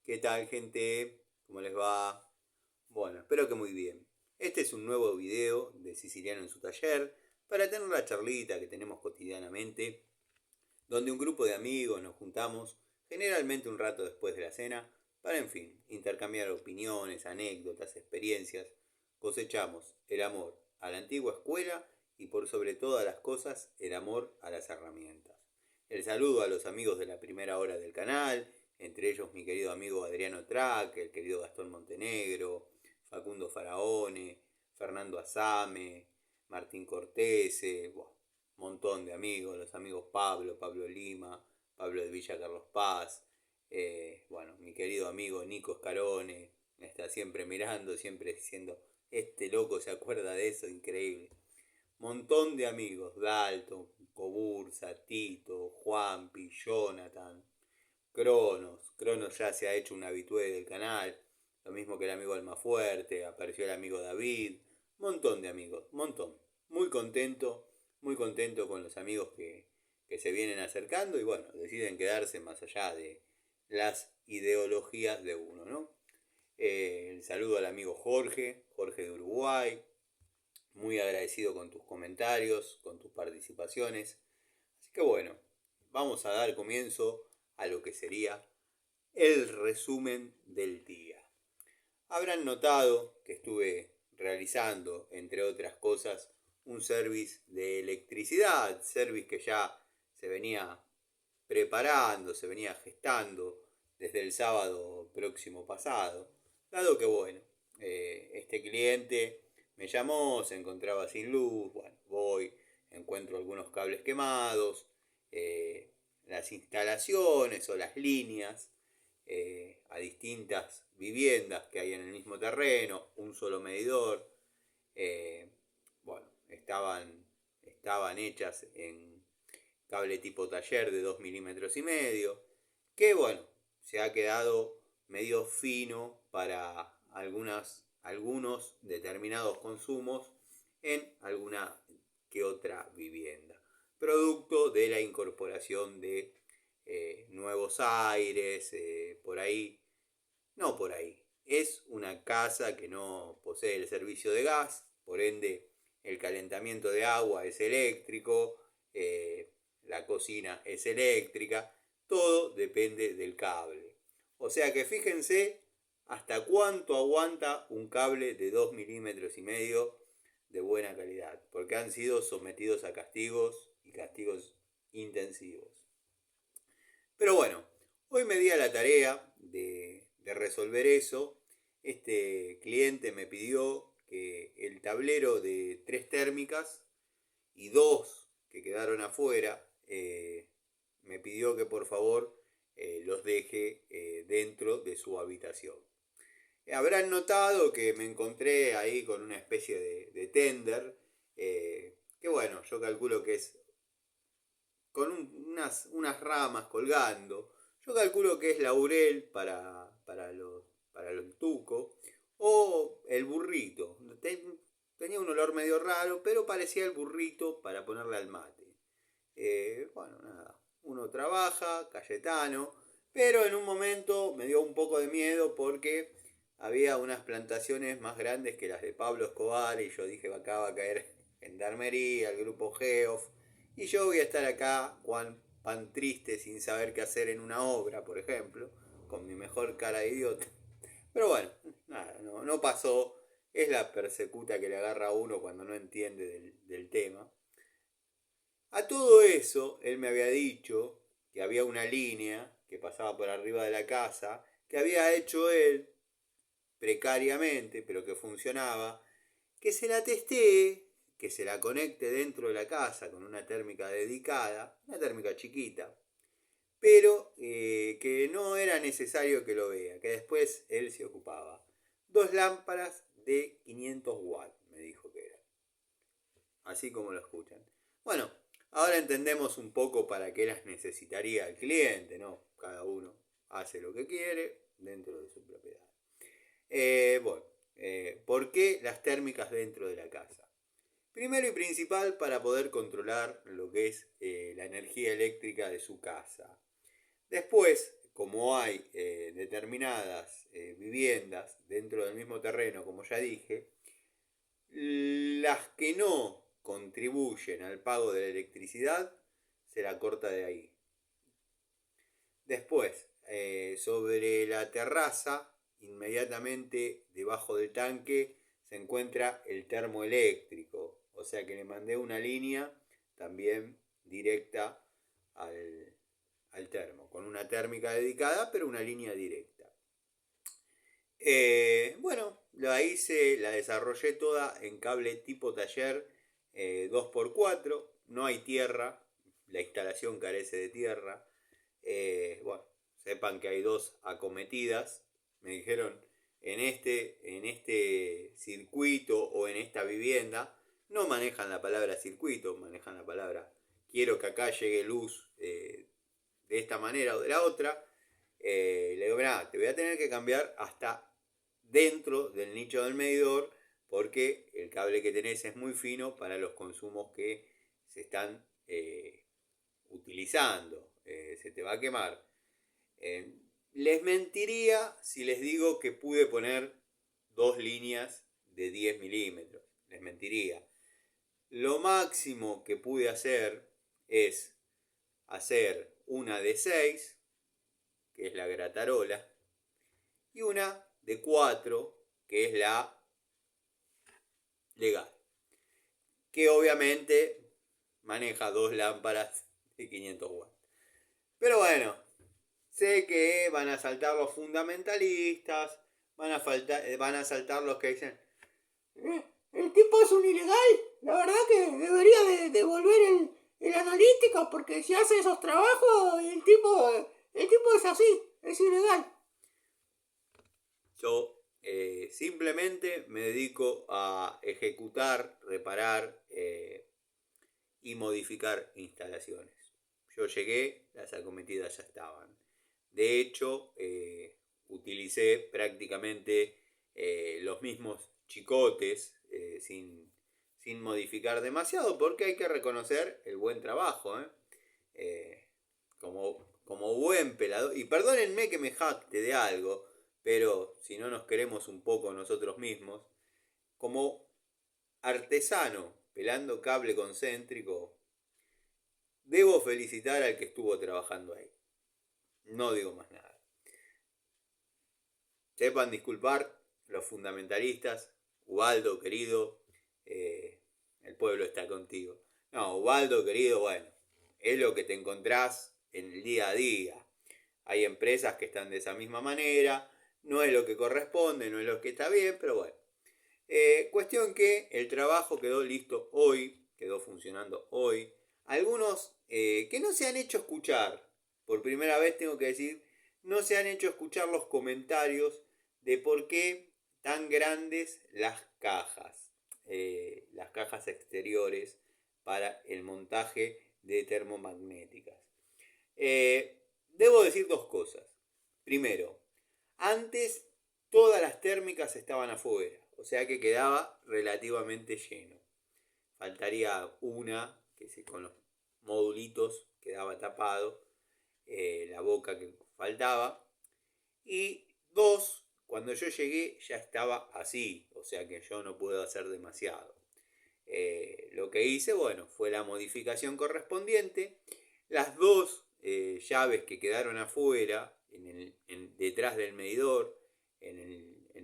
¿Qué tal, gente? ¿Cómo les va? Bueno, espero que muy bien. Este es un nuevo video de Siciliano en su taller para tener la charlita que tenemos cotidianamente, donde un grupo de amigos nos juntamos, generalmente un rato después de la cena, para, en fin, intercambiar opiniones, anécdotas, experiencias. Cosechamos el amor a la antigua escuela y por sobre todas las cosas el amor a las herramientas. El saludo a los amigos de la primera hora del canal, entre ellos mi querido amigo Adriano Track, el querido Gastón Montenegro, Facundo Faraone, Fernando Azame, Martín Cortese, montón de amigos, los amigos Pablo Lima, Pablo de Villa Carlos Paz, mi querido amigo Nico Scarone, está siempre mirando, siempre diciendo, este loco se acuerda de eso, increíble. Montón de amigos, Dalton, Cobursa, Tito, Juanpi, Jonathan, Cronos ya se ha hecho un habitué del canal, lo mismo que el amigo Almafuerte, apareció el amigo David, montón de amigos, montón. Muy contento con los amigos que se vienen acercando y bueno, deciden quedarse más allá de las ideologías de uno, ¿no? El saludo al amigo Jorge de Uruguay, muy agradecido con tus comentarios, con tus participaciones. Así que bueno, vamos a dar comienzo a lo que sería el resumen del día. Habrán notado que estuve realizando, entre otras cosas, un service de electricidad, service que ya se venía preparando, se venía gestando desde el sábado próximo pasado, dado que bueno, este cliente me llamó, se encontraba sin luz, bueno, voy, encuentro algunos cables quemados, las instalaciones o las líneas a distintas viviendas que hay en el mismo terreno, un solo medidor, eh, bueno, estaban hechas en cable tipo taller de 2 milímetros y medio, que bueno, se ha quedado medio fino para algunos determinados consumos en alguna que otra vivienda, producto de la incorporación de nuevos aires, por ahí, no por ahí, es una casa que no posee el servicio de gas, por ende el calentamiento de agua es eléctrico, la cocina es eléctrica, todo depende del cable. O sea que fíjense hasta cuánto aguanta un cable de 2 milímetros y medio de buena calidad, porque han sido sometidos a castigos y castigos intensivos. Pero bueno, hoy me di a la tarea de resolver eso. Este cliente me pidió que el tablero de 3 térmicas y 2 que quedaron afuera, me pidió que por favor los deje dentro de su habitación. Habrán notado que me encontré ahí con una especie de tender, que bueno, yo calculo que es con unas ramas colgando. Yo calculo que es laurel para los tucos. O el burrito. Tenía un olor medio raro, pero parecía el burrito para ponerle al mate. Bueno, nada. Uno trabaja, Cayetano, pero en un momento me dio un poco de miedo porque había unas plantaciones más grandes que las de Pablo Escobar y yo dije, acá va a caer Gendarmería, el grupo Geoff, y yo voy a estar acá, Juan Pan triste, sin saber qué hacer en una obra, por ejemplo, con mi mejor cara de idiota. Pero bueno, nada, no pasó. Es la persecuta que le agarra a uno cuando no entiende del tema. A todo eso, él me había dicho que había una línea que pasaba por arriba de la casa, que había hecho él precariamente, pero que funcionaba, que se la testee, que se la conecte dentro de la casa con una térmica dedicada, una térmica chiquita, pero que no era necesario que lo vea, que después él se ocupaba. 2 lámparas de 500 watts, me dijo que era. Así como lo escuchan. Bueno, ahora entendemos un poco para qué las necesitaría el cliente, ¿no? Cada uno hace lo que quiere dentro de su propiedad. ¿Por qué las térmicas dentro de la casa? Primero y principal para poder controlar lo que es la energía eléctrica de su casa. Después, como hay determinadas viviendas dentro del mismo terreno, como ya dije, las que no contribuyen al pago de la electricidad se la corta de ahí. Después, sobre la terraza, inmediatamente debajo del tanque se encuentra el termoeléctrico. O sea que le mandé una línea también directa al termo, con una térmica dedicada, pero una línea directa. Bueno, la hice, la desarrollé toda en cable tipo taller 2x4. No hay tierra, la instalación carece de tierra. Bueno, sepan que hay dos acometidas. Me dijeron, en este circuito o en esta vivienda, no manejan la palabra circuito, manejan la palabra quiero que acá llegue luz de esta manera o de la otra. Le digo, mirá, te voy a tener que cambiar hasta dentro del nicho del medidor porque el cable que tenés es muy fino para los consumos que se están utilizando. Se te va a quemar. Les mentiría si les digo que pude poner dos líneas de 10 milímetros. Les mentiría. Lo máximo que pude hacer es hacer una de 6, que es la gratarola, y una de 4, que es la legal, que obviamente maneja dos lámparas de 500 watts. Pero bueno, sé que van a saltar los fundamentalistas, van a saltar los que dicen, el tipo es un ilegal, la verdad que debería devolver el analítico porque si hace esos trabajos, el tipo es así, es ilegal. Yo simplemente me dedico a ejecutar, reparar y modificar instalaciones. Yo llegué, las acometidas ya estaban. De hecho, utilicé prácticamente los mismos chicotes sin modificar demasiado porque hay que reconocer el buen trabajo. Como buen pelador, y perdónenme que me jacte de algo, pero si no nos queremos un poco nosotros mismos, como artesano pelando cable concéntrico, debo felicitar al que estuvo trabajando ahí. No digo más nada. Sepan disculpar los fundamentalistas. Ubaldo, querido, el pueblo está contigo. No, Ubaldo, querido, bueno, es lo que te encontrás en el día a día. Hay empresas que están de esa misma manera, no es lo que corresponde, no es lo que está bien, pero bueno. Cuestión que el trabajo quedó listo hoy, quedó funcionando hoy. Algunos que no se han hecho escuchar, por primera vez tengo que decir, no se han hecho escuchar los comentarios de por qué tan grandes las cajas exteriores para el montaje de termomagnéticas. Debo decir dos cosas. Primero, antes todas las térmicas estaban afuera, o sea que quedaba relativamente lleno. Faltaría una que con los modulitos quedaba tapado, la boca que faltaba. Y dos, cuando yo llegué ya estaba así, o sea que yo no puedo hacer demasiado. Lo que hice, bueno, fue la modificación correspondiente. Las dos llaves que quedaron afuera, detrás del medidor, en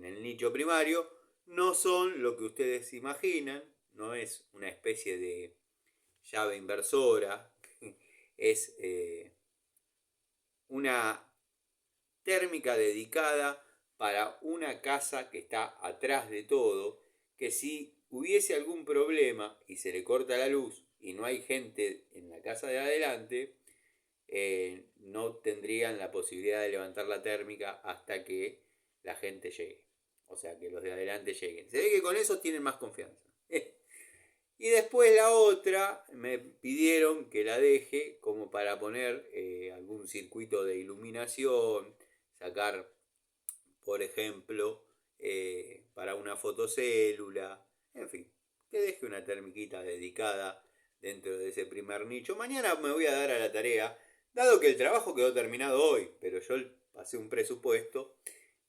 el nicho primario, no son lo que ustedes imaginan, no es una especie de llave inversora, es una térmica dedicada para una casa que está atrás de todo, que si hubiese algún problema y se le corta la luz y no hay gente en la casa de adelante, no tendrían la posibilidad de levantar la térmica hasta que la gente llegue. O sea, que los de adelante lleguen. Se ve que con eso tienen más confianza. Y después la otra me pidieron que la deje como para poner algún circuito de iluminación, sacar, por ejemplo, para una fotocélula, en fin, que deje una termiquita dedicada dentro de ese primer nicho. Mañana me voy a dar a la tarea Dado que el trabajo quedó terminado hoy, pero yo pasé un presupuesto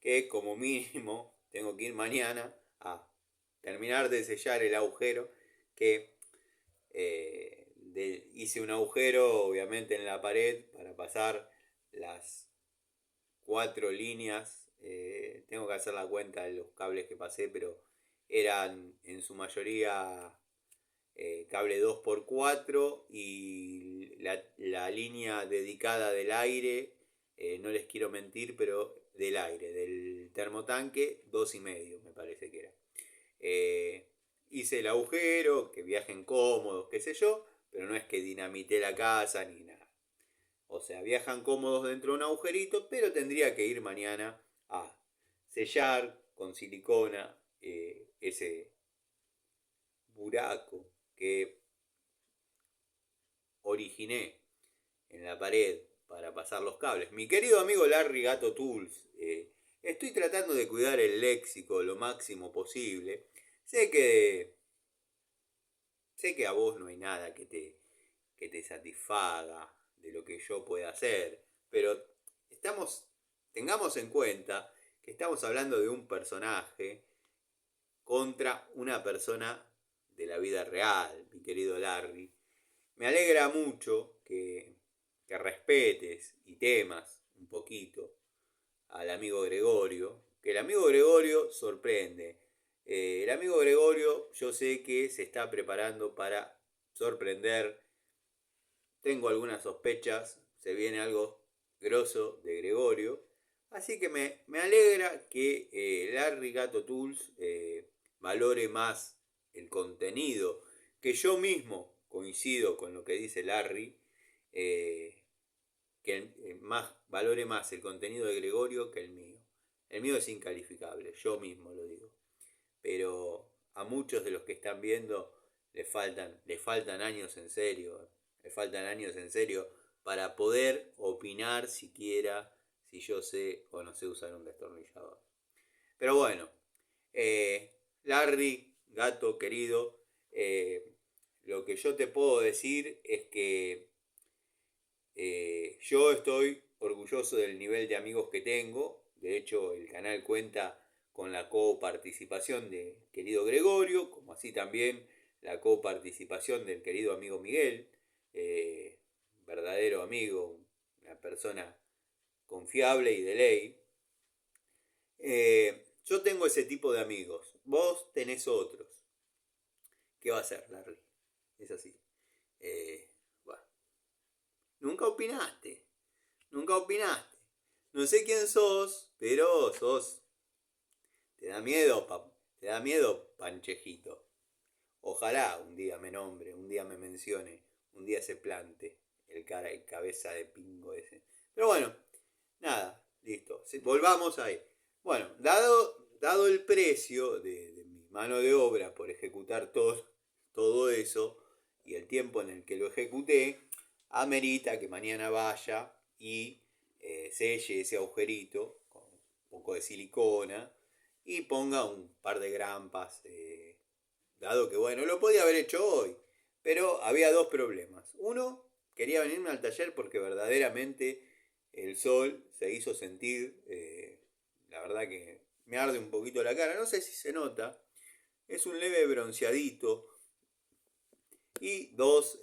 que como mínimo tengo que ir mañana a terminar de sellar el agujero que hice un agujero obviamente en la pared para pasar las 4 líneas. Tengo que hacer la cuenta de los cables que pasé, pero eran en su mayoría cable 2x4 y la línea dedicada del aire, no les quiero mentir, pero del aire, del termotanque, 2,5 me parece que era. Eh, Hice el agujero, que viajen cómodos, qué sé yo, pero no es que dinamité la casa ni nada. O sea, viajan cómodos dentro de un agujerito, pero tendría que ir mañana a sellar con silicona ese buraco que originé en la pared para pasar los cables. Mi querido amigo Larry Gato Tools, estoy tratando de cuidar el léxico lo máximo posible. Sé que, sé que a vos no hay nada que te satisfaga de lo que yo pueda hacer, pero tengamos en cuenta que estamos hablando de un personaje contra una persona de la vida real, mi querido Larry. Me alegra mucho que respetes y temas un poquito al amigo Gregorio, que el amigo Gregorio sorprende. El amigo Gregorio yo sé que se está preparando para sorprender. Tengo algunas sospechas, se viene algo grosso de Gregorio. Así que me alegra que Larry Gato Tools valore más el contenido, que yo mismo coincido con lo que dice Larry, que valore más el contenido de Gregorio que el mío. El mío es incalificable, yo mismo lo digo. Pero a muchos de los que están viendo le faltan años en serio. Le faltan años en serio para poder opinar siquiera si yo sé o no sé usar un destornillador. Pero bueno, Larry, gato querido, lo que yo te puedo decir es que yo estoy orgulloso del nivel de amigos que tengo. De hecho, el canal cuenta con la coparticipación de querido Gregorio, como así también la coparticipación del querido amigo Miguel, verdadero amigo, una persona confiable y de ley. Yo tengo ese tipo de amigos, vos tenés otros. ¿Qué va a hacer, Larry? Es así. Bueno, nunca opinaste. Nunca opinaste. No sé quién sos, pero sos. Te da miedo, te da miedo, Panchejito. Ojalá un día me nombre, un día me mencione, un día se plante el cabeza de pingo ese. Pero bueno, nada, listo. Volvamos ahí. Bueno, dado el precio de mi mano de obra por ejecutar todo eso y el tiempo en el que lo ejecuté, amerita que mañana vaya y selle ese agujerito con un poco de silicona y ponga un par de grampas, dado que bueno, lo podía haber hecho hoy, pero había dos problemas. Uno, quería venirme al taller porque verdaderamente el sol se hizo sentir, la verdad que me arde un poquito la cara, no sé si se nota, es un leve bronceadito. Y dos,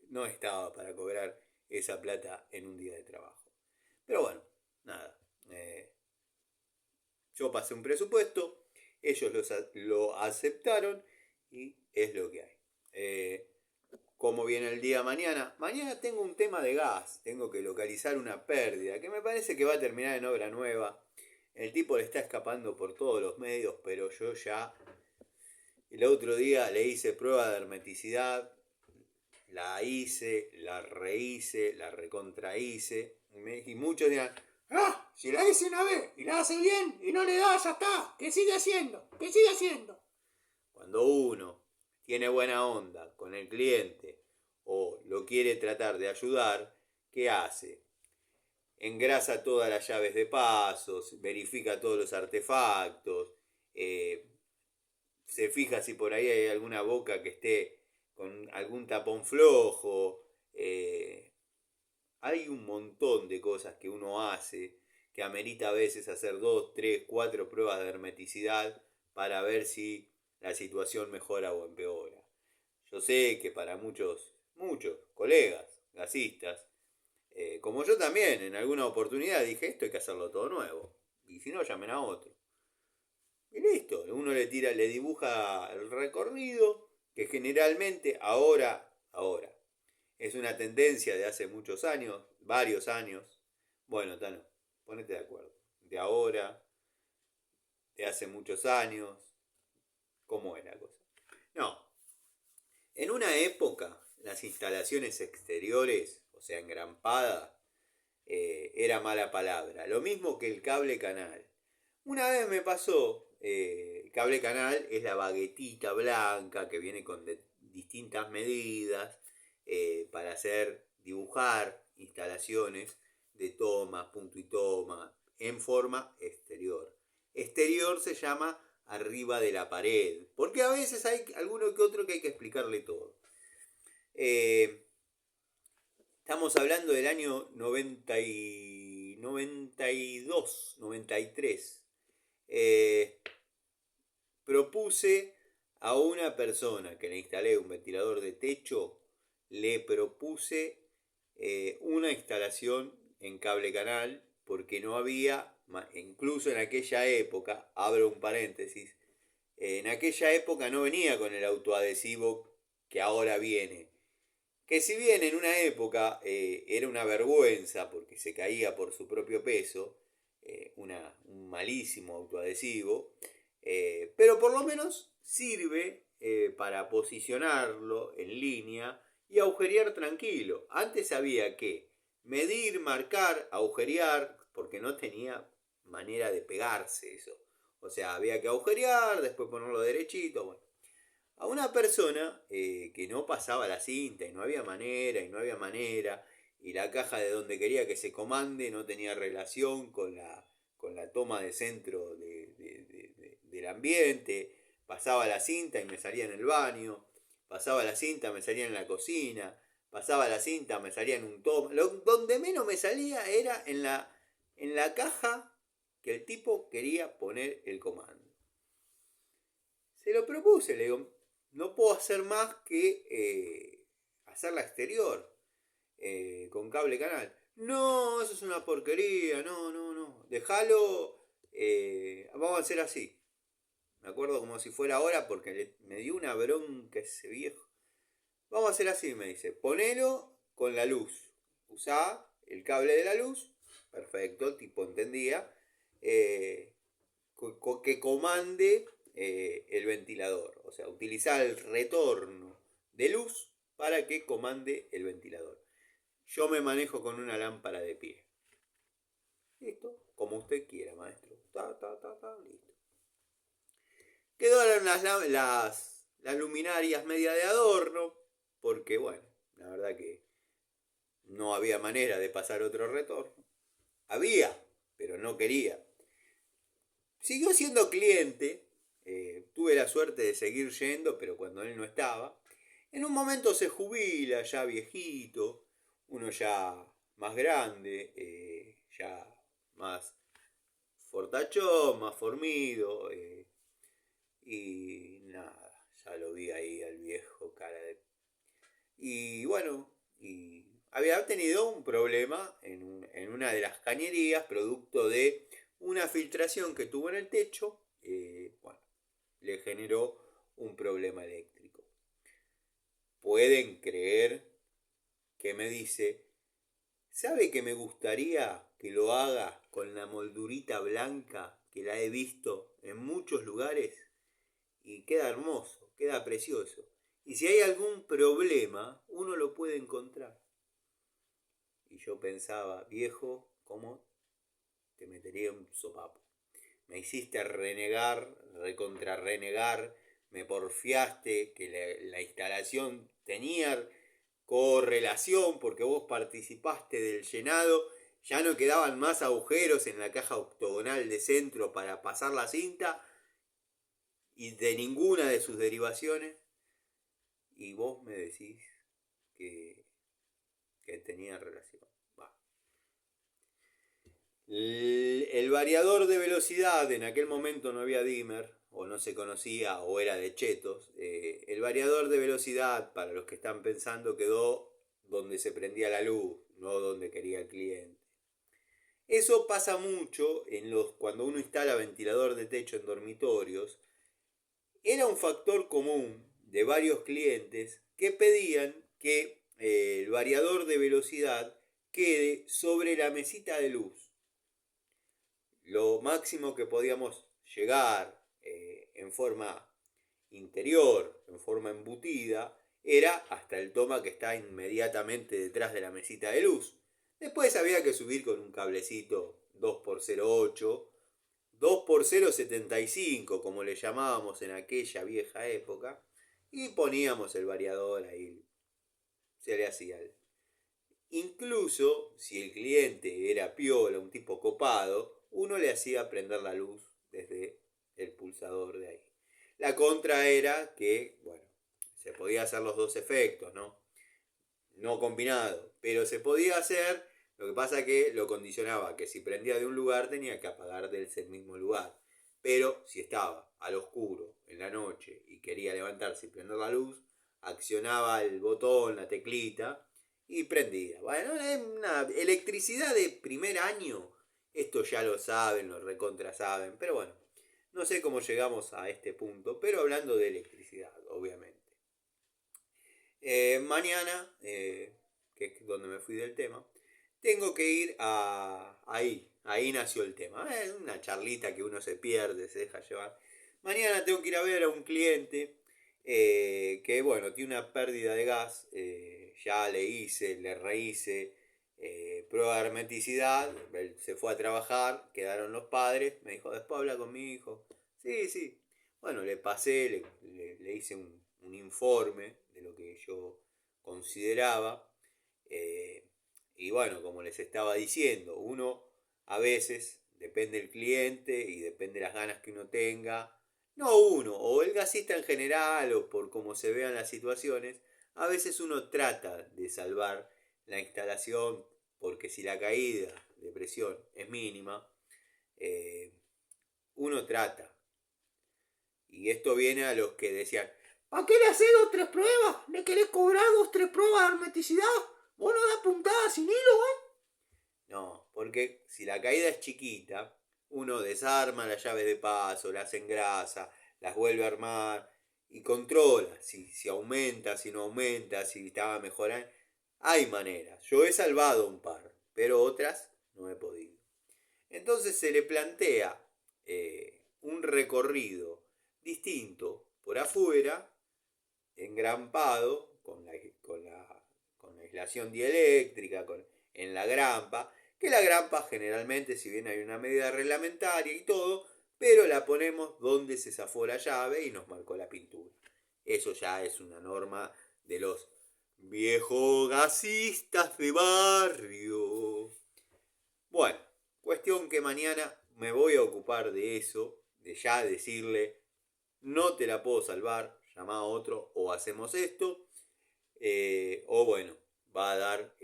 no estaba para cobrar esa plata en un día de trabajo. Pero bueno, nada. Yo pasé un presupuesto, ellos lo aceptaron y es lo que hay. ¿Cómo viene el día mañana? Mañana tengo un tema de gas, tengo que localizar una pérdida que me parece que va a terminar en obra nueva. El tipo le está escapando por todos los medios, pero yo ya el otro día le hice prueba de hermeticidad, la hice, la rehice, la recontrahice. Y muchos dirán, ah, si la hice una vez y la hace bien y no le da, ya está, que sigue haciendo, que sigue haciendo. Cuando uno tiene buena onda con el cliente o lo quiere tratar de ayudar, ¿qué hace? Engrasa todas las llaves de pasos, verifica todos los artefactos, eh, se fija si por ahí hay alguna boca que esté con algún tapón flojo, hay un montón de cosas que uno hace que amerita a veces hacer 2, 3, 4 pruebas de hermeticidad para ver si la situación mejora o empeora. Yo sé que para muchos colegas gasistas, como yo también en alguna oportunidad dije, esto hay que hacerlo todo nuevo, y si no, llamen a otro. Y listo, uno le dibuja el recorrido, que generalmente ahora, es una tendencia de hace muchos años, varios años. Bueno, Tano, ponete de acuerdo. De ahora, de hace muchos años, ¿cómo es la cosa? No, en una época las instalaciones exteriores, o sea, engrampada, era mala palabra. Lo mismo que el cable canal. Una vez me pasó, el cable canal es la baguetita blanca que viene con distintas medidas para dibujar instalaciones de tomas, punto y toma, en forma exterior. Exterior se llama arriba de la pared, porque a veces hay alguno que otro que hay que explicarle todo. Estamos hablando del año 92, 93. Propuse a una persona que le instalé un ventilador de techo, le propuse una instalación en cable canal, porque no había, incluso en aquella época, abro un paréntesis, en aquella época no venía con el autoadhesivo que ahora viene. Que si bien en una época era una vergüenza porque se caía por su propio peso, un malísimo autoadhesivo, pero por lo menos sirve para posicionarlo en línea y agujerear tranquilo. Antes había que medir, marcar, agujerear, porque no tenía manera de pegarse eso. O sea, había que agujerear, después ponerlo derechito, bueno. A una persona que no pasaba la cinta y no había manera, y la caja de donde quería que se comande no tenía relación con la toma de centro del ambiente, pasaba la cinta y me salía en el baño, pasaba la cinta me salía en la cocina, pasaba la cinta me salía en un toma, donde menos me salía era en la caja que el tipo quería poner el comando. Se lo propuse, le digo, no puedo hacer más que hacerla exterior con cable canal. No, eso es una porquería, no. Déjalo, vamos a hacer así. Me acuerdo como si fuera ahora porque me dio una bronca ese viejo. Vamos a hacer así, me dice. Ponelo con la luz. Usá el cable de la luz. Perfecto, el tipo entendía. Que comande el ventilador. O sea, utilizar el retorno de luz para que comande el ventilador. Yo me manejo con una lámpara de pie. Listo, como usted quiera, maestro. Listo. Quedaron las luminarias media de adorno, porque bueno, la verdad que no había manera de pasar otro retorno. Había, pero no quería. Siguió siendo cliente, tuve la suerte de seguir yendo, pero cuando él no estaba, en un momento se jubila, ya viejito, uno ya más grande, ya más fortachón, más formido, y nada, ya lo vi ahí al viejo cara de... Y bueno, y había tenido un problema en una de las cañerías, producto de una filtración que tuvo en el techo, bueno, le generó un problema eléctrico. Pueden creer que me dice, ¿sabe que me gustaría que lo haga con la moldurita blanca que la he visto en muchos lugares? Y queda hermoso, queda precioso. Y si hay algún problema, uno lo puede encontrar. Y yo pensaba, viejo, ¿cómo te metería un sopapo? Me hiciste renegar, recontrarrenegar, me porfiaste que la instalación tenía correlación porque vos participaste del llenado, ya no quedaban más agujeros en la caja octogonal de centro para pasar la cinta y de ninguna de sus derivaciones, y vos me decís que tenía relación. El variador de velocidad, en aquel momento no había dimmer, o no se conocía, o era de chetos. El variador de velocidad, para los que están pensando, quedó donde se prendía la luz, no donde quería el cliente. Eso pasa mucho cuando uno instala ventilador de techo en dormitorios. Era un factor común de varios clientes que pedían que el variador de velocidad quede sobre la mesita de luz. Lo máximo que podíamos llegar en forma interior, en forma embutida, era hasta el toma que está inmediatamente detrás de la mesita de luz. Después había que subir con un cablecito 2x08, 2x075, como le llamábamos en aquella vieja época, y poníamos el variador ahí. Se le hacía. Incluso si el cliente era piola, un tipo copado, uno le hacía prender la luz desde el pulsador de ahí. La contra era que, bueno, se podía hacer los dos efectos, ¿no? No combinado, pero se podía hacer. Lo que pasa que lo condicionaba, que si prendía de un lugar tenía que apagar de ese mismo lugar. Pero si estaba al oscuro en la noche y quería levantarse y prender la luz, accionaba el botón, la teclita y prendía. Bueno, es una electricidad de primer año. Esto ya lo saben, lo recontra saben. Pero bueno, no sé cómo llegamos a este punto, pero hablando de electricidad, obviamente. Mañana, que es donde me fui del tema, tengo que ir ahí nació el tema. Es una charlita que uno se pierde, se deja llevar. Mañana tengo que ir a ver a un cliente que, bueno, tiene una pérdida de gas. Ya le rehice prueba de hermeticidad. Él se fue a trabajar, quedaron los padres. Me dijo, después habla con mi hijo. Sí, sí. Bueno, le pasé, le hice un informe de lo que yo consideraba. Y bueno, como les estaba diciendo, uno a veces, depende del cliente y depende de las ganas que uno tenga, no uno, o el gasista en general, o por cómo se vean las situaciones, a veces uno trata de salvar la instalación, porque si la caída de presión es mínima, eh, uno trata. Y esto viene a los que decían, ¿para qué le haces 2 3 pruebas? ¿Le querés cobrar 2 3 pruebas de hermeticidad? ¿Vos no das puntadas sin hilo, No, porque si la caída es chiquita, uno desarma las llaves de paso, las engrasa, las vuelve a armar y controla si aumenta, si no aumenta, si estaba mejorando. Hay maneras. Yo he salvado un par, pero otras no he podido. Entonces se le plantea un recorrido distinto por afuera, engrampado, con la aislación dieléctrica, en la grampa, que la grampa generalmente, si bien hay una medida reglamentaria y todo, pero la ponemos donde se zafó la llave y nos marcó la pintura. Eso ya es una norma de los viejos gasistas de barrio. Bueno, cuestión que mañana me voy a ocupar de eso, de ya decirle, no te la puedo salvar, llama a otro o hacemos esto, o bueno, va a dar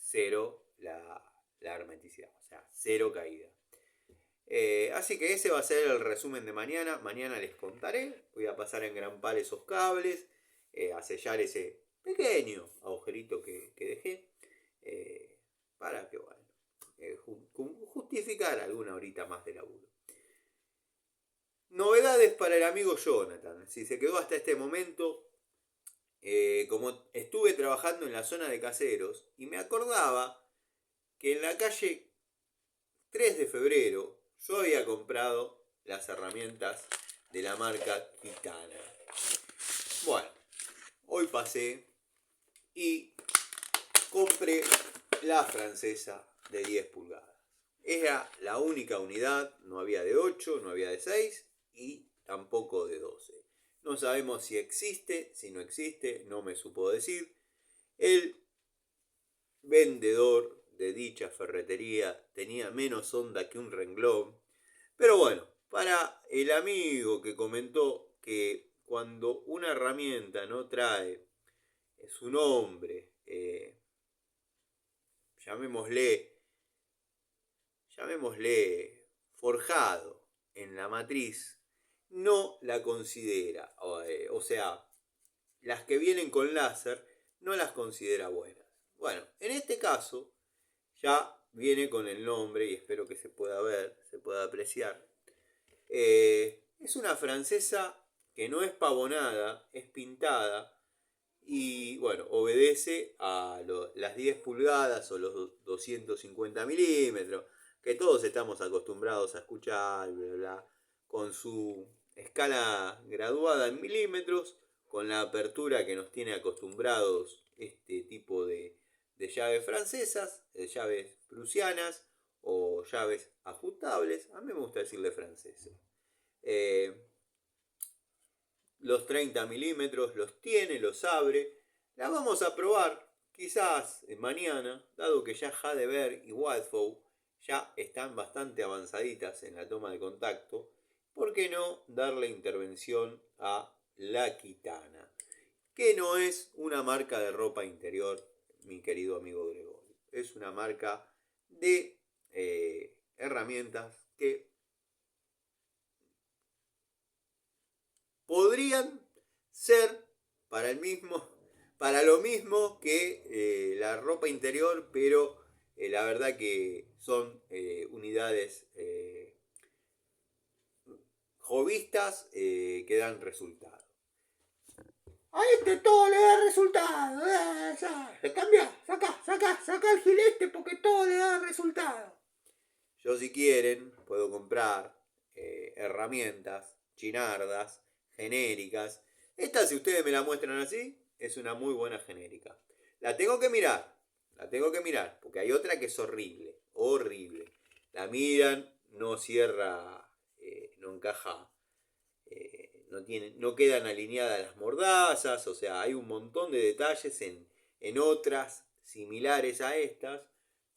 cero la hermeticidad, o sea, cero caída. Así que ese va a ser el resumen de mañana. Mañana les contaré. Voy a pasar a engrampar esos cables, a sellar ese pequeño agujerito que dejé, para que, bueno, justificar alguna horita más de laburo. Novedades para el amigo Jonathan. Si se quedó hasta este momento, como estuve trabajando en la zona de caseros y me acordaba que en la calle 3 de febrero yo había comprado las herramientas de la marca Kitana. Bueno, hoy pasé y compré la francesa de 10 pulgadas. Era la única unidad, no había de 8, no había de 6 y tampoco de 12. No sabemos si existe, si no existe, no me supo decir. El vendedor de dicha ferretería tenía menos onda que un renglón. Pero bueno, para el amigo que comentó que cuando una herramienta no trae su nombre, llamémosle llamémosle, forjado en la matriz, no la considera. O sea, las que vienen con láser no las considera buenas. Bueno, en este caso ya viene con el nombre y espero que se pueda ver, se pueda apreciar. Es una francesa que no es pavonada, es pintada y bueno, obedece a las 10 pulgadas o los 250 milímetros, que todos estamos acostumbrados a escuchar, bla, bla, con su escala graduada en milímetros, con la apertura que nos tiene acostumbrados este tipo de llaves francesas, de llaves prusianas o llaves ajustables. A mí me gusta decirle franceses. Los 30 milímetros los tiene, los abre. La vamos a probar quizás mañana, dado que ya Hadeber y Wadfow ya están bastante avanzaditas en la toma de contacto. ¿Por qué no darle intervención a la Kitana? Que no es una marca de ropa interior, mi querido amigo Gregorio. Es una marca de herramientas que podrían ser para para lo mismo que la ropa interior, pero la verdad que son unidades jovistas que dan resultado. A este todo le da resultado. Se cambia, saca el gilete porque todo le da resultado. Yo si quieren puedo comprar herramientas chinardas, genéricas. Esta, si ustedes me la muestran así, es una muy buena genérica. La tengo que mirar, porque hay otra que es horrible, horrible. La miran, no cierra, no encaja, no quedan alineadas las mordazas, o sea, hay un montón de detalles en otras similares a estas,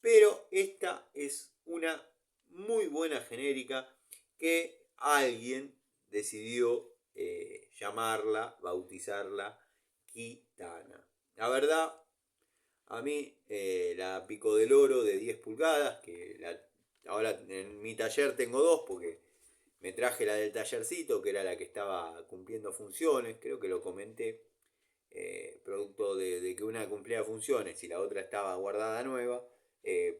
pero esta es una muy buena genérica que alguien decidió llamarla, bautizarla Kitana. La verdad, a mí la Pico del Oro de 10 pulgadas, ahora en mi taller tengo dos porque me traje la del tallercito, que era la que estaba cumpliendo funciones, creo que lo comenté, producto de que una cumplía funciones y la otra estaba guardada nueva,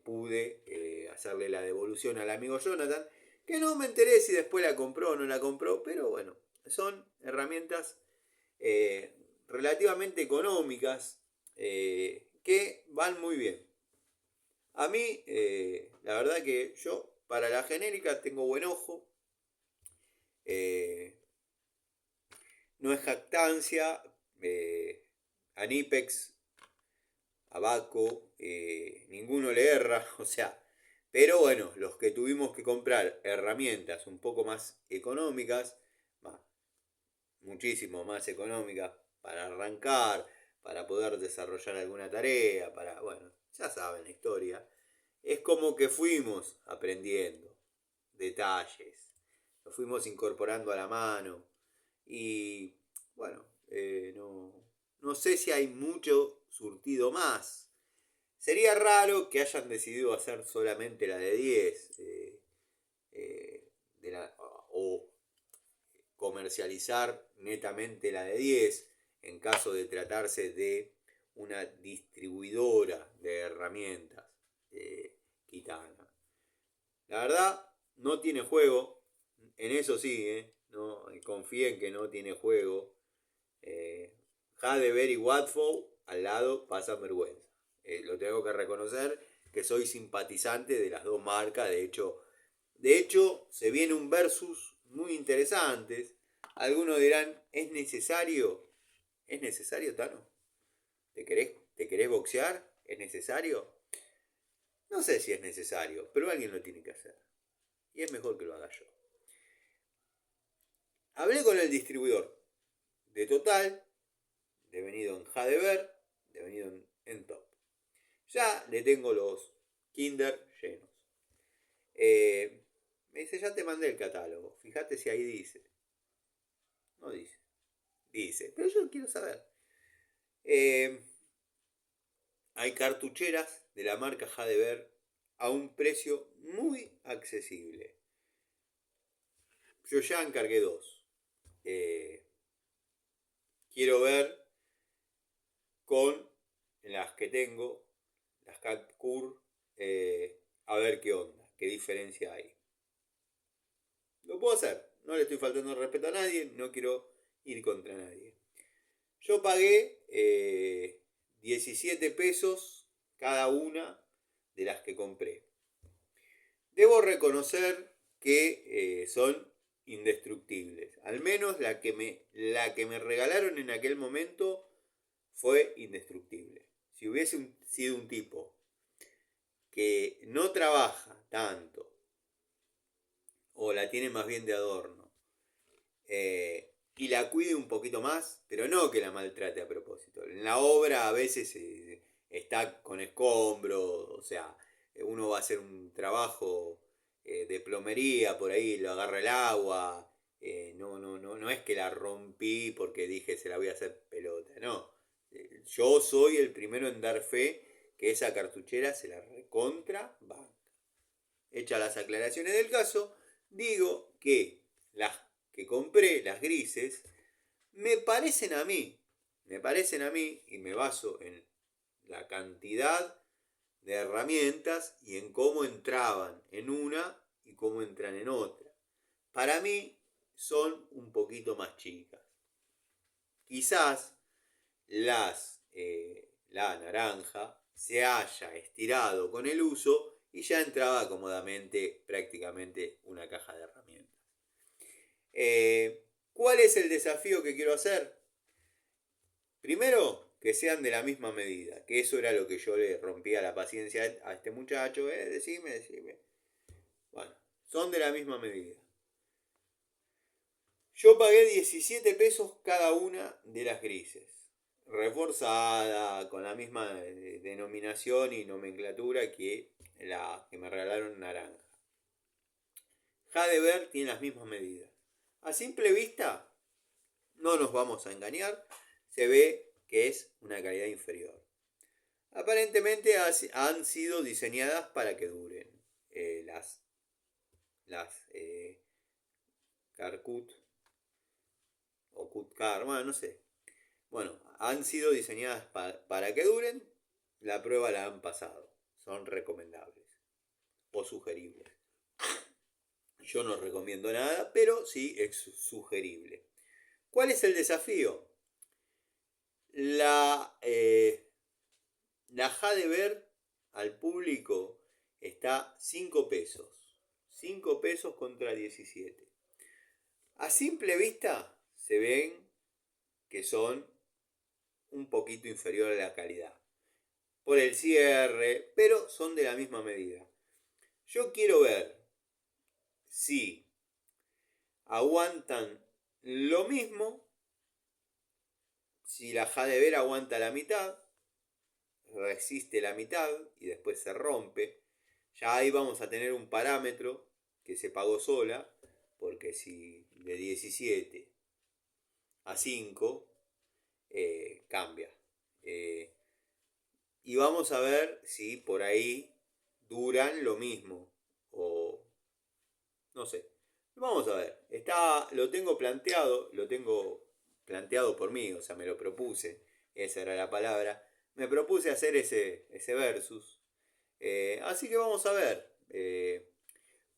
pude hacerle la devolución al amigo Jonathan, que no me enteré si después la compró o no la compró, pero bueno, son herramientas relativamente económicas que van muy bien. A mí, la verdad que yo para la genérica tengo buen ojo. No es jactancia. A Nipex, a Baco, ninguno le erra, o sea, pero bueno, los que tuvimos que comprar herramientas un poco más económicas, muchísimo más económicas, para arrancar, para poder desarrollar alguna tarea, bueno, ya saben la historia, es como que fuimos aprendiendo detalles, lo fuimos incorporando a la mano y bueno, no sé si hay mucho surtido más. Sería raro que hayan decidido hacer solamente la de 10 o comercializar netamente la de 10 en caso de tratarse de una distribuidora de herramientas Kitana. La verdad, no tiene juego, en eso sí, no confíen que no tiene juego. Hadeber y Wadfow al lado pasan vergüenza. Lo tengo que reconocer que soy simpatizante de las dos marcas. De hecho, se viene un versus muy interesante. Algunos dirán, ¿es necesario? ¿Es necesario, Tano? ¿Te querés boxear? ¿Es necesario? No sé si es necesario, pero alguien lo tiene que hacer. Y es mejor que lo haga yo. Hablé con el distribuidor de Total, devenido en Hadeber, devenido en Top. Ya le tengo los Kinder llenos. Me dice, ya te mandé el catálogo. Fíjate si ahí dice. No dice. Dice, pero yo quiero saber. Hay cartucheras de la marca Hadeber a un precio muy accesible. Yo ya encargué 2. Quiero ver con las que tengo, las Katkur, a ver qué onda, qué diferencia hay. Lo puedo hacer, no le estoy faltando el respeto a nadie, no quiero ir contra nadie. Yo pagué 17 pesos cada una de las que compré. Debo reconocer que son indestructibles. Al menos la que me regalaron en aquel momento fue indestructible. Si hubiese sido un tipo que no trabaja tanto, o la tiene más bien de adorno, y la cuide un poquito más, pero no que la maltrate a propósito. En la obra a veces está con escombros, o sea, uno va a hacer un trabajo de plomería, por ahí lo agarra el agua, no es que la rompí porque dije se la voy a hacer pelota, no. Yo soy el primero en dar fe que esa cartuchera se la recontra banca. Hechas las aclaraciones del caso, digo que las que compré, las grises, me parecen a mí, y me baso en la cantidad de herramientas y en cómo entraban en una y cómo entran en otra. Para mí son un poquito más chicas. Quizás la naranja se haya estirado con el uso y ya entraba cómodamente prácticamente una caja de herramientas. ¿Cuál es el desafío que quiero hacer? Primero, que sean de la misma medida, que eso era lo que yo le rompía la paciencia a este muchacho, decime. Bueno, son de la misma medida. Yo pagué 17 pesos cada una de las grises, reforzada, con la misma denominación y nomenclatura que la que me regalaron naranja. Jadever tiene las mismas medidas. A simple vista, no nos vamos a engañar, se ve que es una calidad inferior. Aparentemente han sido diseñadas para que duren. Las Karkut o Kutkar, bueno, no sé. Bueno, han sido diseñadas para que duren. La prueba la han pasado. Son recomendables o sugeribles. Yo no recomiendo nada, pero sí es sugerible. ¿Cuál es el desafío? La Jadever al público está 5 pesos. 5 pesos contra 17. A simple vista se ven que son un poquito inferior a la calidad. Por el cierre, pero son de la misma medida. Yo quiero ver si aguantan lo mismo, si la Jadever aguanta la mitad, resiste la mitad y después se rompe. Ya ahí vamos a tener un parámetro que se pagó sola, porque si de 17 a 5 cambia. Y vamos a ver si por ahí duran lo mismo o no sé. Vamos a ver. Lo tengo planteado por mí, o sea, me lo propuse, esa era la palabra. Me propuse hacer ese versus. Así que vamos a ver.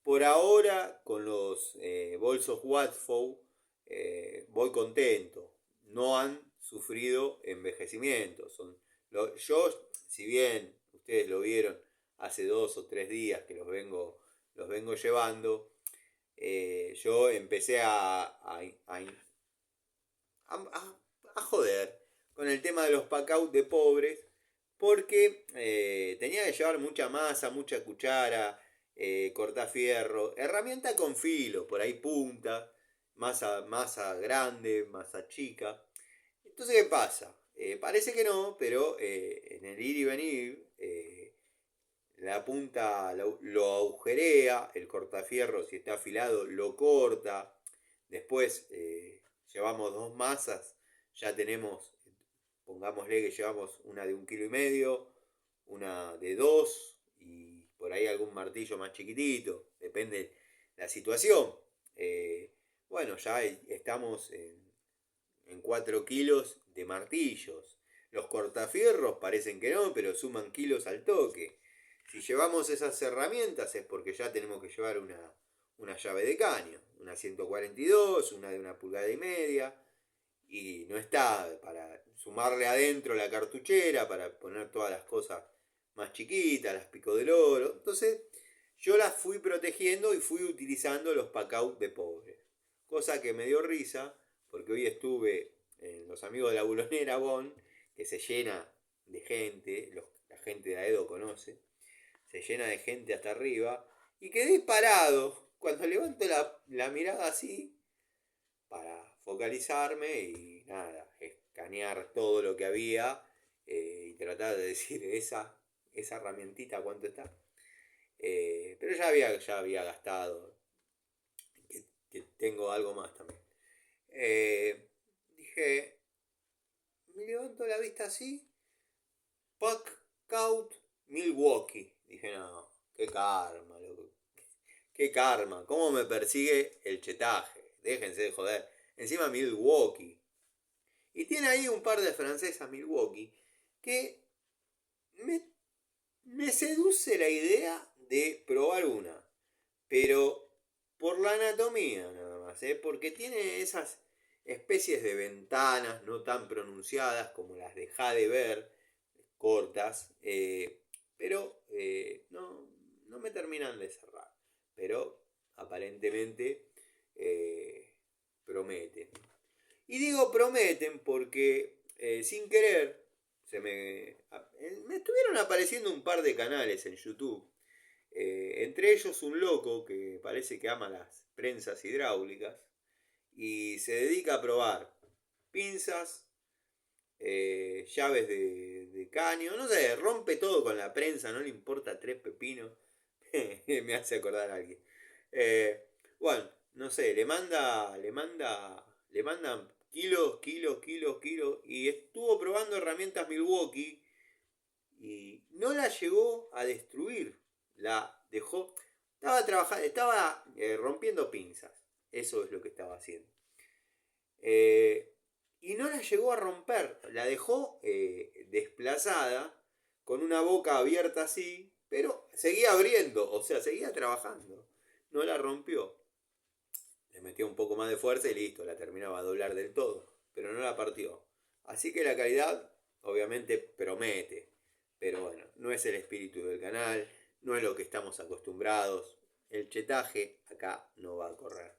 Por ahora, con los bolsos Watfow, voy contento. No han sufrido envejecimiento. Yo, si bien ustedes lo vieron hace 2 o 3 días que los vengo llevando, yo empecé a joder con el tema de los pack-out de pobres, porque tenía que llevar mucha masa, mucha cuchara, cortafierro, herramienta con filo, por ahí punta, masa grande, masa chica. Entonces, ¿qué pasa? Parece que no, pero en el ir y venir, la punta lo agujerea, el cortafierro si está afilado lo corta, después llevamos 2 masas, ya tenemos, pongámosle que llevamos una de 1,5 kg, una de 2 y por por ahí algún martillo más chiquitito, depende de la situación. Bueno, ya estamos en 4 kilos de martillos. Los cortafierros parecen que no, pero suman kilos al toque. Si llevamos esas herramientas es porque ya tenemos que llevar una llave de caño, una 142, una de 1,5 pulgadas, y no está para sumarle adentro la cartuchera, para poner todas las cosas más chiquitas, las pico del oro. Entonces yo las fui protegiendo y fui utilizando los pack-out de pobres. Cosa que me dio risa, porque hoy estuve en Los Amigos de la Bulonera Bon, que se llena de gente, la gente de Aedo conoce, se llena de gente hasta arriba, y quedé parado cuando levanto la mirada así para focalizarme y nada, escanear todo lo que había y tratar de decir esa herramientita cuánto está. Pero ya había gastado, que tengo algo más también. Dije, me levanto la vista así, Pack-Out Milwaukee. Dije, no, qué karma, loco. Qué karma, cómo me persigue el chetaje. Déjense de joder. Encima Milwaukee. Y tiene ahí un par de francesas Milwaukee que me seduce la idea de probar una. Pero por la anatomía nada más, porque tiene esas especies de ventanas no tan pronunciadas como las de Jade ver, cortas, pero no me terminan de cerrar. Pero aparentemente prometen. Y digo prometen porque sin querer me estuvieron apareciendo un par de canales en YouTube. Entre ellos un loco que parece que ama las prensas hidráulicas y se dedica a probar pinzas, llaves de caño, no sé, rompe todo con la prensa, no le importa 3 pepinos. Me hace acordar a alguien. Bueno, no sé, le mandan kilos, y estuvo probando herramientas Milwaukee y no la llegó a destruir, la dejó, estaba trabajando, estaba rompiendo pinzas, eso es lo que estaba haciendo. Y no la llegó a romper, la dejó desplazada, con una boca abierta así, pero seguía abriendo, o sea, seguía trabajando, no la rompió. Le metió un poco más de fuerza y listo, la terminaba a doblar del todo, pero no la partió. Así que la calidad obviamente promete, pero bueno, no es el espíritu del canal, no es lo que estamos acostumbrados. El chetaje acá no va a correr.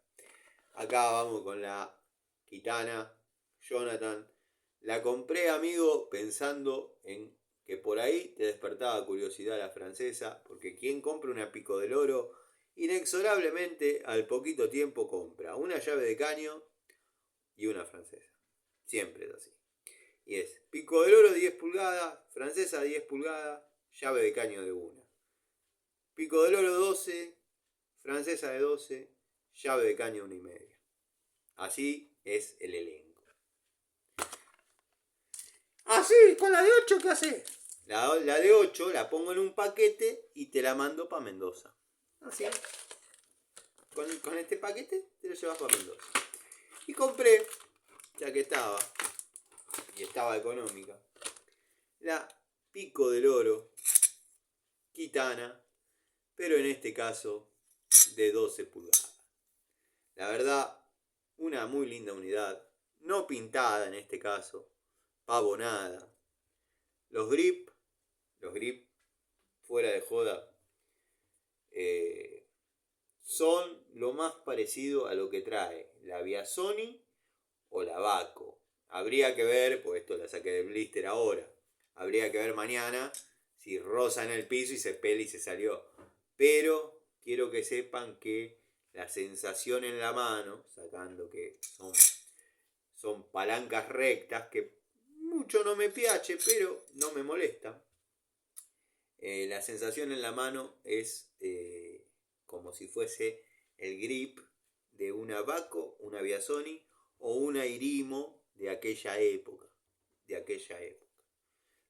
Acá vamos con la Kitana Jonathan. La compré, amigo, pensando en que por ahí te despertaba curiosidad la francesa, porque quien compra una pico del oro, inexorablemente al poquito tiempo compra una llave de caño y una francesa. Siempre es así. Y es pico del oro 10 pulgadas, francesa 10 pulgadas, llave de caño de 1. Pico del oro 12, francesa de 12, llave de caño 1,5. Así es el elenco. Así, con la de 8, ¿qué haces? La de 8 la pongo en un paquete y te la mando para Mendoza. Así. Con este paquete te lo llevas para Mendoza. Y compré, ya que estaba, y estaba económica, la pico del oro Kitana, pero en este caso de 12 pulgadas. La verdad, una muy linda unidad, no pintada en este caso, pavonada. Los grip fuera de joda, son lo más parecido a lo que trae la Viasoni o la Baco. Habría que ver, pues esto la saqué del blister ahora, habría que ver mañana si roza en el piso y se pela y se salió. Pero quiero que sepan que la sensación en la mano, sacando que son palancas rectas, que mucho no me piace, pero no me molesta. La sensación en la mano es como si fuese el grip de una Baco, una Viasoni o una Irimo de aquella época.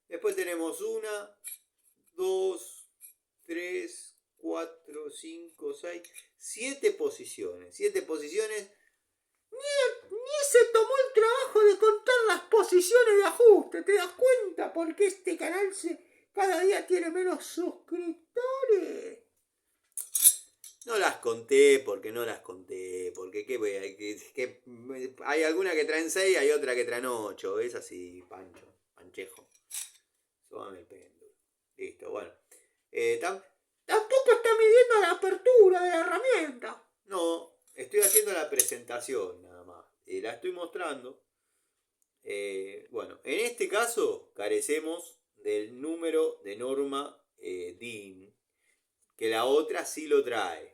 Después tenemos 1, 2, 3, 4, 5, 6, 7 posiciones. 7 posiciones. Ni se tomó el trabajo de contar las posiciones de ajuste. ¿Te das cuenta? Porque este canal cada día tiene menos suscriptores. No las conté porque hay alguna que traen 6, hay otra que traen 8. Es así, Panchejo. Súbame el péndulo. Listo, bueno. Tampoco está midiendo la apertura de la herramienta. No, estoy haciendo la presentación nada más. La estoy mostrando. Bueno, en este caso carecemos del número de norma DIN, que la otra sí lo trae.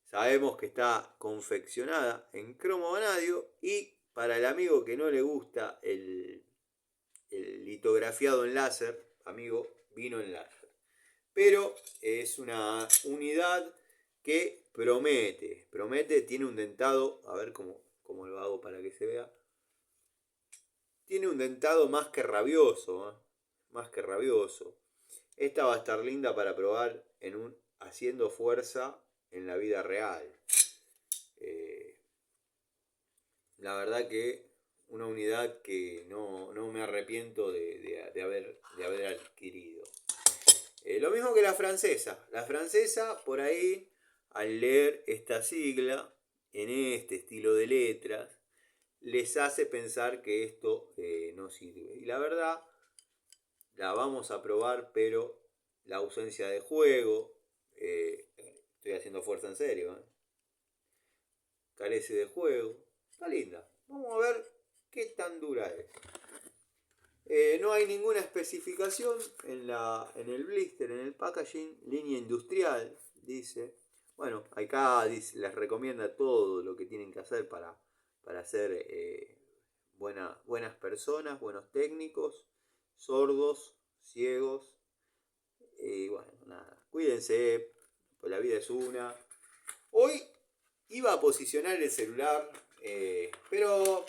Sabemos que está confeccionada en cromo vanadio y para el amigo que no le gusta el litografiado en láser, amigo, vino en láser. Pero es una unidad que promete, tiene un dentado, a ver cómo lo hago para que se vea. Tiene un dentado más que rabioso, más que rabioso. Esta va a estar linda para probar haciendo fuerza en la vida real. La verdad que una unidad que no me arrepiento de haber adquirido. Lo mismo que la francesa. La francesa, por ahí, al leer esta sigla, en este estilo de letras, les hace pensar que esto no sirve. Y la verdad, la vamos a probar, pero la ausencia de juego, estoy haciendo fuerza en serio, carece de juego, está linda. Vamos a ver qué tan dura es. No hay ninguna especificación en el blister, en el packaging, línea industrial, dice. Bueno, acá les recomienda todo lo que tienen que hacer para ser buenas personas, buenos técnicos, sordos, ciegos. Y bueno, nada, cuídense, pues la vida es una. Hoy iba a posicionar el celular, pero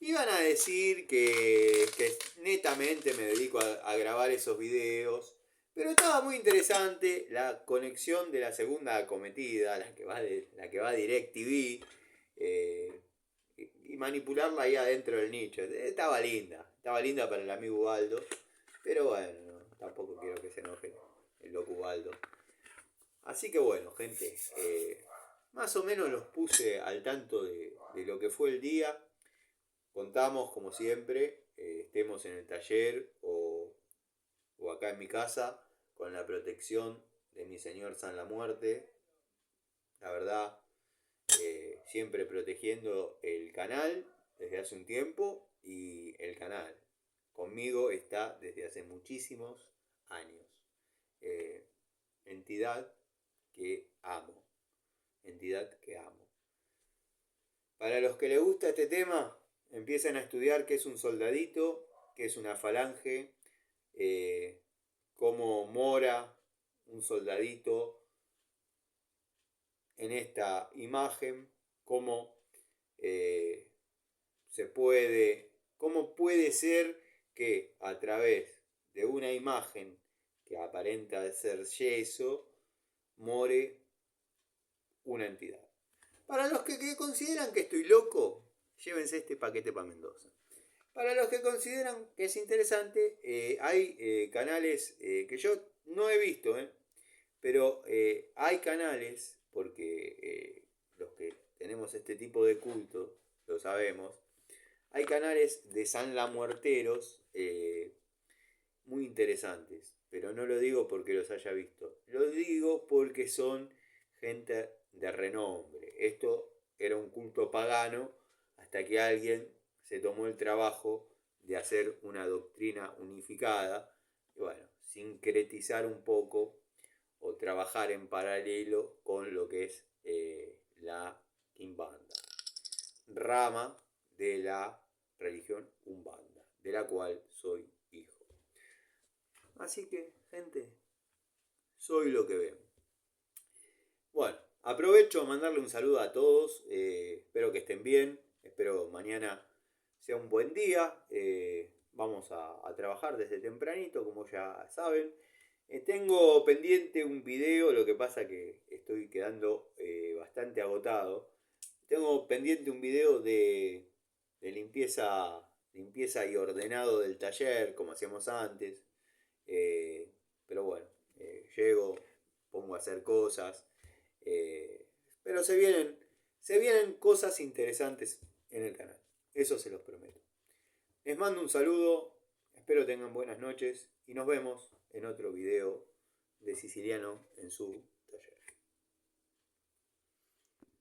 iban a decir que netamente me dedico a grabar esos videos. Pero estaba muy interesante la conexión de la segunda acometida, la que va a DirecTV, y manipularla ahí adentro del nicho. Estaba linda para el amigo Ubaldo. Pero bueno, tampoco quiero que se enoje el loco Ubaldo. Así que bueno, gente, más o menos los puse al tanto de lo que fue el día. Contamos, como siempre, estemos en el taller o acá en mi casa, con la protección de mi señor San la Muerte. La verdad, siempre protegiendo el canal desde hace un tiempo y el canal. Conmigo está desde hace muchísimos años. Entidad que amo. Para los que les gusta este tema, empiecen a estudiar qué es un soldadito, qué es una falange, cómo mora un soldadito en esta imagen, cómo puede ser que a través de una imagen que aparenta ser yeso, more una entidad. Para los que consideran que estoy loco, llévense este paquete para Mendoza. Para los que consideran que es interesante, hay canales que yo no he visto, pero hay canales, porque los que tenemos este tipo de culto lo sabemos, hay canales de sanlamuerteros muy interesantes, pero no lo digo porque los haya visto, lo digo porque son gente de renombre. Esto era un culto pagano hasta que alguien se tomó el trabajo de hacer una doctrina unificada y bueno, sincretizar un poco o trabajar en paralelo con lo que es la Kimbanda, rama de la religión Umbanda, de la cual soy hijo. Así que, gente, soy lo que ven. Bueno, aprovecho a mandarle un saludo a todos, espero que estén bien, espero mañana sea un buen día, vamos a trabajar desde tempranito, como ya saben, Tengo pendiente un video, lo que pasa que estoy quedando bastante agotado. Tengo pendiente un video de limpieza y ordenado del taller, como hacíamos antes. Eh, pero bueno, llego, pongo a hacer cosas. Pero se vienen cosas interesantes en el canal. Eso se los prometo. Les mando un saludo, espero tengan buenas noches y nos vemos en otro video de Siciliano en su